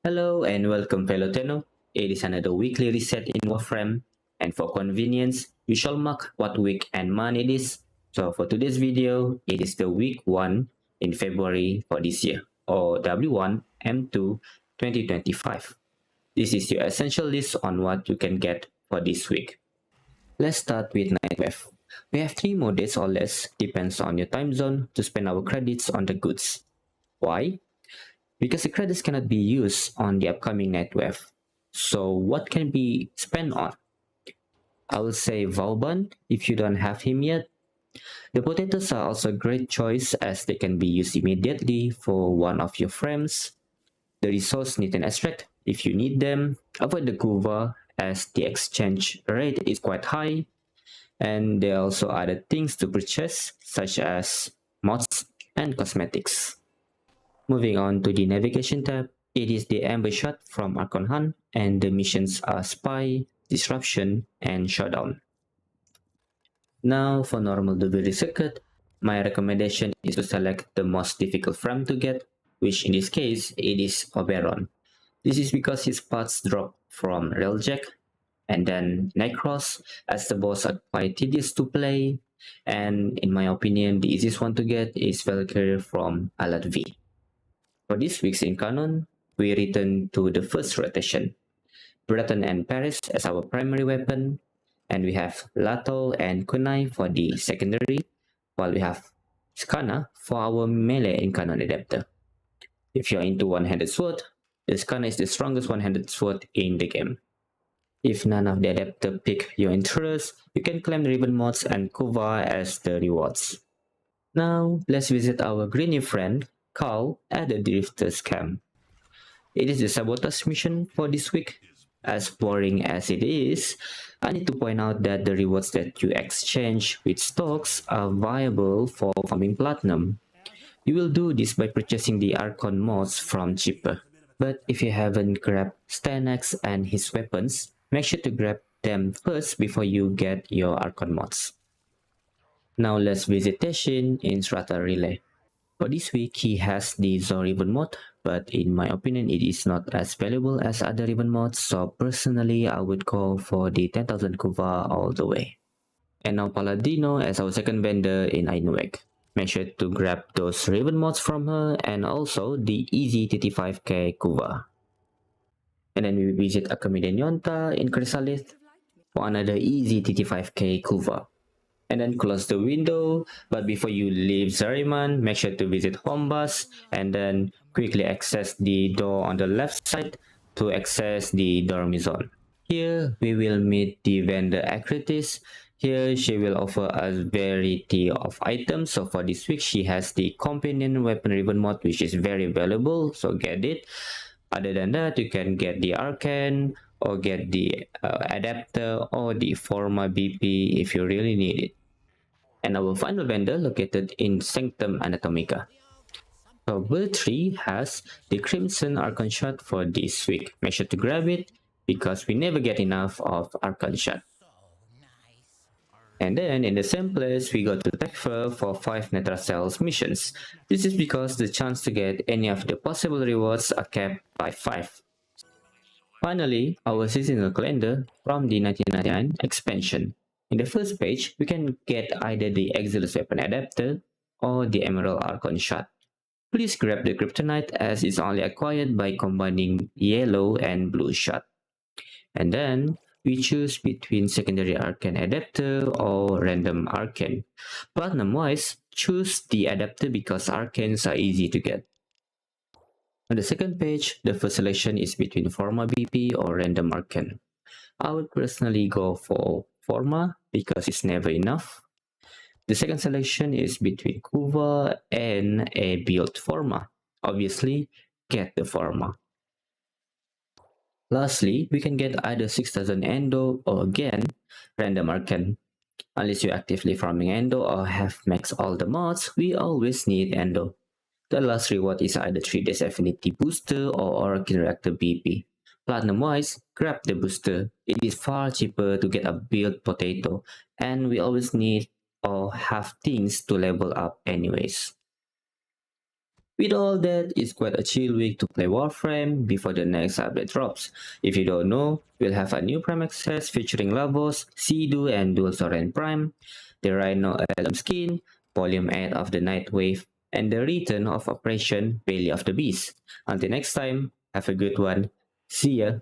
Hello and welcome fellow Tenno. It is another weekly reset in Warframe, and for convenience, we shall mark what week and month it is. So for today's video, it is the week 1 in February for this year, or W1M2 2025. This is your essential list on what you can get for this week. Let's start with Nightwave. We have 3 more days or less, depends on your time zone, to spend our credits on the goods. Why? Because the credits cannot be used on the upcoming Nightwave. So what can be spent on? I will say Vauban if you don't have him yet. The potatoes are also a great choice as they can be used immediately for one of your frames. The resource need an extract if you need them. Avoid the Kuva as the exchange rate is quite high. And there are also other things to purchase such as mods and cosmetics. Moving on to the navigation tab, it is the ambush shot from Archon Hunt, and the missions are Spy, Disruption, and Showdown. Now for normal delivery circuit, my recommendation is to select the most difficult frame to get, which in this case it is Oberon. This is because his parts drop from Railjack and then Necros, as the boss are quite tedious to play, and in my opinion the easiest one to get is Valkyrie from Alat V. For this week's in canon, we return to the first rotation. Breton and Paris as our primary weapon, and we have Lato and Kunai for the secondary, while we have Skana for our melee in canon adapter. If you're into one-handed sword, the Skana is the strongest one-handed sword in the game. If none of the adapter pick your interest, you can claim the ribbon mods and Kuva as the rewards. Now, let's visit our greeny friend, Carl, at the Drifter's camp. It is the sabotage mission for this week. As boring as it is, I need to point out that the rewards that you exchange with stocks are viable for farming platinum. You will do this by purchasing the Archon mods from cheaper. But if you haven't grabbed Stanax and his weapons, make sure to grab them first before you get your Archon mods. Now let's visit Teshin in Strata Relay. For this week, he has the Zor ribbon mod, but in my opinion, it is not as valuable as other ribbon mods, so personally, I would go for the 10,000 Kuva all the way. And now Paladino as our second vendor in Ainuek. Make sure to grab those ribbon mods from her and also the easy 35k Kuva. And then we visit Akamide Nyonta in Chrysalis for another easy 35k Kuva. And then close the window, but before you leave Zariman, make sure to visit Hombas and then quickly access the door on the left side to access the Dormizon. Here we will meet the vendor Acritis. Here she will offer us variety of items. So for this week she has the companion weapon ribbon mod, which is very valuable, so get it. Other than that, you can get the Arcane or get the adapter or the Forma BP if you really need it. And our final vendor located in Sanctum Anatomica. So Build 3 has the Crimson Archon Shot for this week. Make sure to grab it because we never get enough of Archon Shot. And then in the same place, we go to Tekfer for 5 Netracells missions. This is because the chance to get any of the possible rewards are capped by 5. Finally, our seasonal calendar from the 1999 expansion. In the first page, we can get either the Exilus Weapon Adapter or the Emerald Archon Shot. Please grab the Kryptonite as it's only acquired by combining yellow and blue shot. And then, we choose between Secondary Arcane Adapter or Random Arcane. Platinum-wise, choose the Adapter because Arcanes are easy to get. On the second page, the first selection is between Forma BP or Random Arcane. I would personally go for Forma because it's never enough. The second selection is between Kuva and a build Forma. Obviously, get the Forma. Lastly, we can get either 6000 Endo or again, Random Arcane. Unless you're actively farming Endo or have maxed all the mods, we always need Endo. The last reward is either 3 days Affinity Booster or Oracle Reactor BP. Platinum-wise, grab the booster. It is far cheaper to get a build potato, and we always need or have things to level up anyways. With all that, it's quite a chill week to play Warframe before the next update drops. If you don't know, we'll have a new Prime Access featuring Lavos, Sea-Doo, and Dual Soren Prime, the Rhino Elm skin, Volume 8 of the Night Wave, and the return of Operation Belly of the Beast. Until next time, have a good one. See ya!